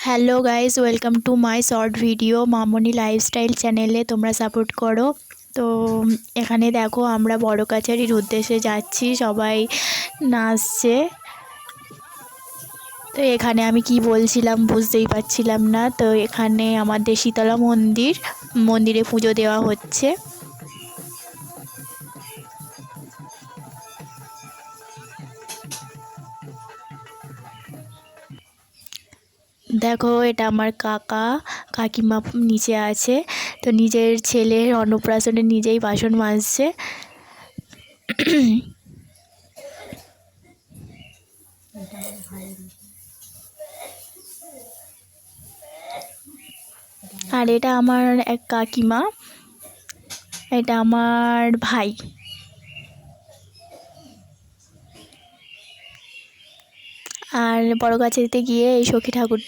Hello guys, welcome to my short video Mamoni lifestyle চ্যানেলে। তোমরা support করো। তো এখানে দেখো আমরা বড় কাছারির উদ্দেশ্যে যাচ্ছি, সবাই নাচছে। তো এখানে আমি কি বলছিলাম বুঝতেই পারছিলাম না। তো এখানে আমাদের শীতলা মন্দিরে পুজো দেওয়া হচ্ছে। দেখো এটা আমার কাকা কাকিমা নিচে আছে। তো নিজের ছেলের অন্নপ্রাশনে নিজেই বাসন মাজছে। আর এটা আমার এক কাকিমা, এটা আমার ভাই। আর বড় গাছেতে গিয়ে এই সখী ঠাকুর